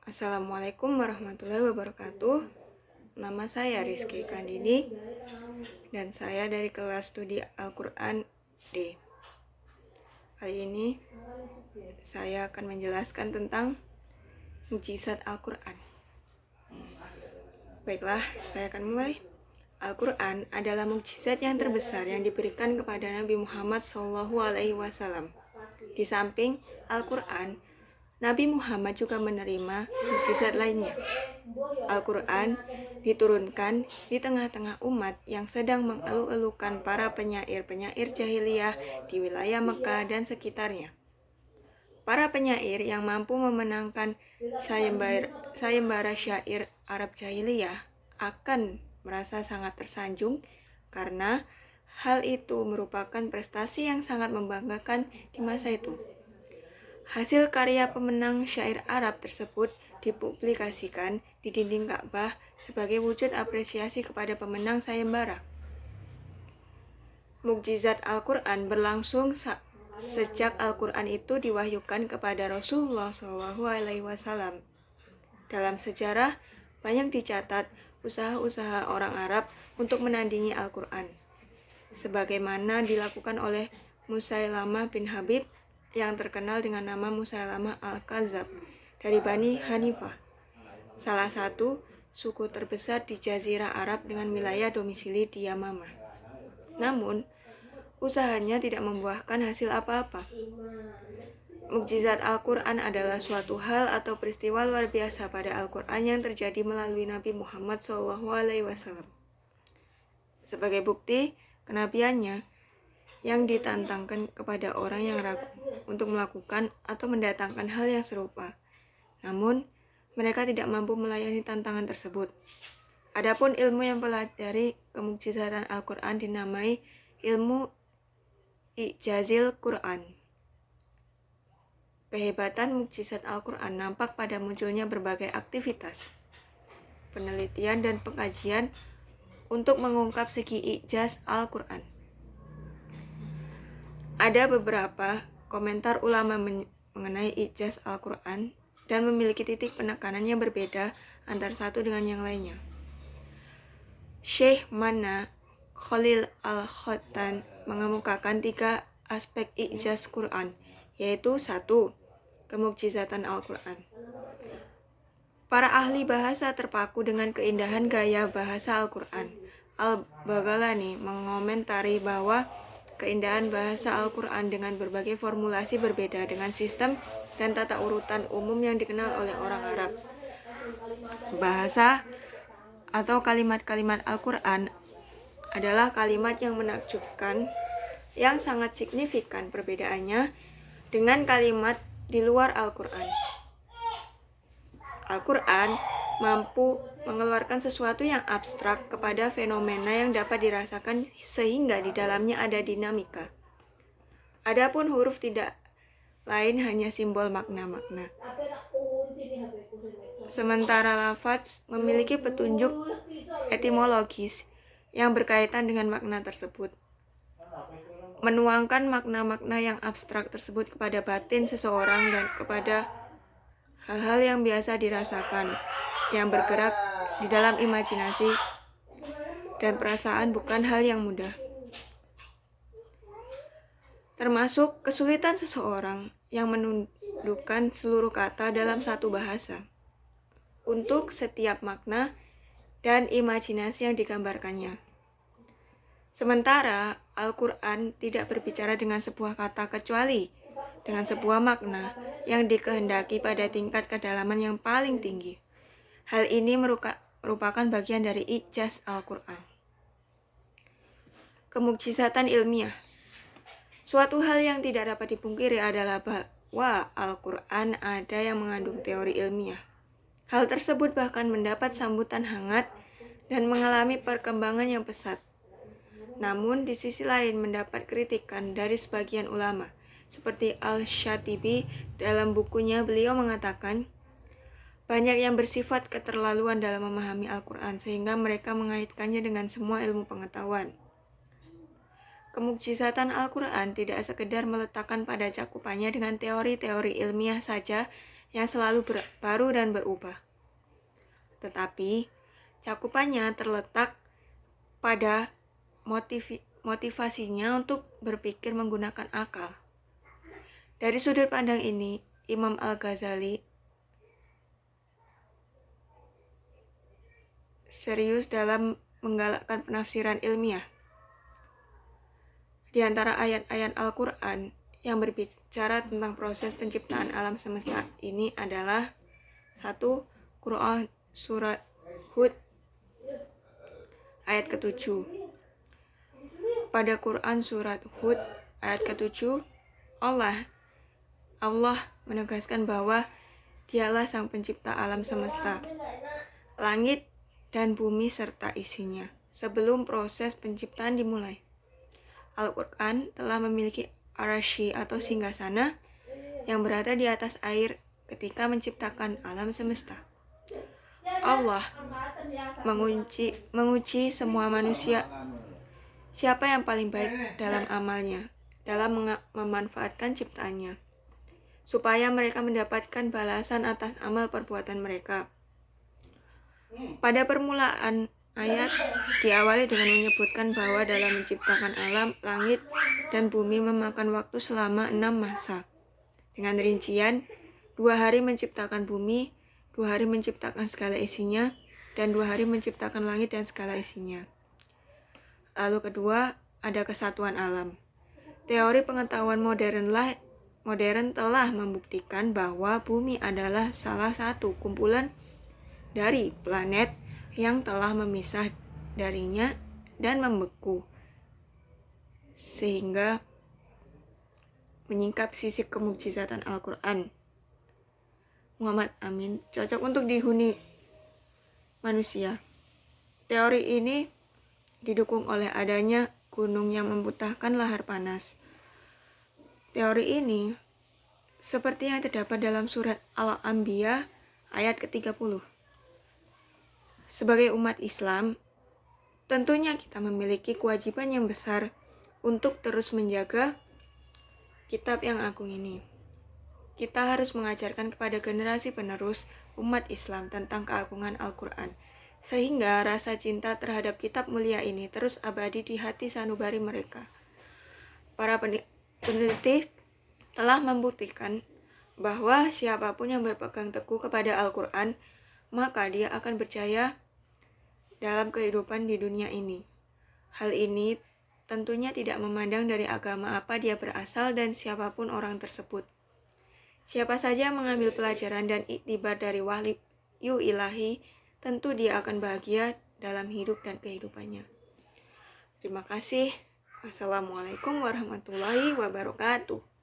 Assalamualaikum warahmatullahi wabarakatuh. Nama saya Rizky Kandini dan saya dari kelas studi Al-Quran D. Kali ini saya akan menjelaskan tentang mukjizat Al-Quran. Baiklah, saya akan mulai. Al-Quran adalah mukjizat yang terbesar yang diberikan kepada Nabi Muhammad SAW. Di samping Al-Quran, Nabi Muhammad juga menerima mukjizat lainnya. Al-Quran diturunkan di tengah-tengah umat yang sedang mengeluh-elukan para penyair-penyair jahiliyah di wilayah Mekah dan sekitarnya. Para penyair yang mampu memenangkan sayembara syair Arab jahiliyah akan merasa sangat tersanjung karena hal itu merupakan prestasi yang sangat membanggakan di masa itu. Hasil karya pemenang syair Arab tersebut dipublikasikan di dinding Ka'bah sebagai wujud apresiasi kepada pemenang sayembara. Mukjizat Al-Quran berlangsung sejak Al-Quran itu diwahyukan kepada Rasulullah SAW. Dalam sejarah, banyak dicatat usaha-usaha orang Arab untuk menandingi Al-Quran, sebagaimana dilakukan oleh Musailamah bin Habib yang terkenal dengan nama Musailamah Al-Kadzab dari Bani Hanifah, salah satu suku terbesar di Jazirah Arab dengan wilayah domisili di Yamamah. Namun, usahanya tidak membuahkan hasil apa-apa. Mukjizat Al-Quran adalah suatu hal atau peristiwa luar biasa pada Al-Quran yang terjadi melalui Nabi Muhammad SAW. Sebagai bukti kenabiannya, yang ditantangkan kepada orang yang ragu untuk melakukan atau mendatangkan hal yang serupa. Namun, mereka tidak mampu melayani tantangan tersebut. Adapun ilmu yang mempelajari kemukjizatan Al-Quran dinamai ilmu I'jazil Quran. Kehebatan mukjizat Al-Quran nampak pada munculnya berbagai aktivitas, penelitian dan pengkajian untuk mengungkap segi i'jaz Al-Quran. Ada beberapa komentar ulama mengenai i'jaz Al-Quran dan memiliki titik penekanan yang berbeda antara satu dengan yang lainnya. Syekh Mana Khalil Al-Khattan mengemukakan 3 aspek i'jaz Quran, yaitu 1. Kemukjizatan Al-Quran. Para ahli bahasa terpaku dengan keindahan gaya bahasa Al-Quran. Al-Baghlani mengomentari bahwa keindahan bahasa Al-Quran dengan berbagai formulasi berbeda dengan sistem dan tata urutan umum yang dikenal oleh orang Arab. Bahasa atau kalimat-kalimat Al-Quran adalah kalimat yang menakjubkan yang sangat signifikan perbedaannya dengan kalimat di luar Al-Quran. Al-Quran mampu mengeluarkan sesuatu yang abstrak kepada fenomena yang dapat dirasakan sehingga di dalamnya ada dinamika. Adapun huruf tidak lain hanya simbol makna-makna. Sementara lafaz memiliki petunjuk etimologis yang berkaitan dengan makna tersebut. Menuangkan makna-makna yang abstrak tersebut kepada batin seseorang dan kepada hal-hal yang biasa dirasakan, yang bergerak di dalam imajinasi dan perasaan bukan hal yang mudah. Termasuk kesulitan seseorang yang menundukkan seluruh kata dalam satu bahasa untuk setiap makna dan imajinasi yang digambarkannya. Sementara Al-Quran tidak berbicara dengan sebuah kata kecuali dengan sebuah makna yang dikehendaki pada tingkat kedalaman yang paling tinggi. Hal ini merupakan bagian dari i'jaz Al-Quran. Kemukjizatan ilmiah. Suatu hal yang tidak dapat dipungkiri adalah bahwa Al-Quran ada yang mengandung teori ilmiah. Hal tersebut bahkan mendapat sambutan hangat dan mengalami perkembangan yang pesat. Namun di sisi lain mendapat kritikan dari sebagian ulama. Seperti Al-Syatibi dalam bukunya beliau mengatakan, banyak yang bersifat keterlaluan dalam memahami Al-Quran sehingga mereka mengaitkannya dengan semua ilmu pengetahuan. Kemukjizatan Al-Quran tidak sekedar meletakkan pada cakupannya dengan teori-teori ilmiah saja yang selalu baru dan berubah. Tetapi, cakupannya terletak pada motivasinya untuk berpikir menggunakan akal. Dari sudut pandang ini, Imam Al-Ghazali serius dalam menggalakkan penafsiran ilmiah. Di antara ayat-ayat Al-Quran yang berbicara tentang proses penciptaan alam semesta ini adalah 1. Quran Surat Hud ayat ke-7. Pada Quran Surat Hud ayat ke-7, Allah menegaskan bahwa Dialah sang pencipta alam semesta, langit dan bumi serta isinya, sebelum proses penciptaan dimulai. Al-Quran telah memiliki arasy atau singgasana yang berada di atas air ketika menciptakan alam semesta. Allah menguji semua manusia siapa yang paling baik dalam amalnya, dalam memanfaatkan ciptaannya, supaya mereka mendapatkan balasan atas amal perbuatan mereka. Pada permulaan ayat diawali dengan menyebutkan bahwa dalam menciptakan alam, langit, dan bumi memakan waktu selama 6 masa. Dengan rincian, 2 hari menciptakan bumi, 2 hari menciptakan segala isinya, dan 2 hari menciptakan langit dan segala isinya. Lalu kedua, ada kesatuan alam. Teori pengetahuan modern telah membuktikan bahwa bumi adalah salah satu kumpulan dari planet yang telah memisah darinya dan membeku, sehingga menyingkap sisi kemukjizatan Al-Quran. Muhammad Amin cocok untuk dihuni manusia. Teori ini didukung oleh adanya gunung yang membutahkan lahar panas. Teori ini seperti yang terdapat dalam surat Al-Anbiya ayat ke-30. Sebagai umat Islam, tentunya kita memiliki kewajiban yang besar untuk terus menjaga kitab yang agung ini. Kita harus mengajarkan kepada generasi penerus umat Islam tentang keagungan Al-Quran, sehingga rasa cinta terhadap kitab mulia ini terus abadi di hati sanubari mereka. Para peneliti telah membuktikan bahwa siapapun yang berpegang teguh kepada Al-Quran, maka dia akan berjaya dalam kehidupan di dunia ini. Hal ini tentunya tidak memandang dari agama apa dia berasal dan siapapun orang tersebut. Siapa saja mengambil pelajaran dan iktibar dari wahyu ilahi, tentu dia akan bahagia dalam hidup dan kehidupannya. Terima kasih. Wassalamualaikum warahmatullahi wabarakatuh.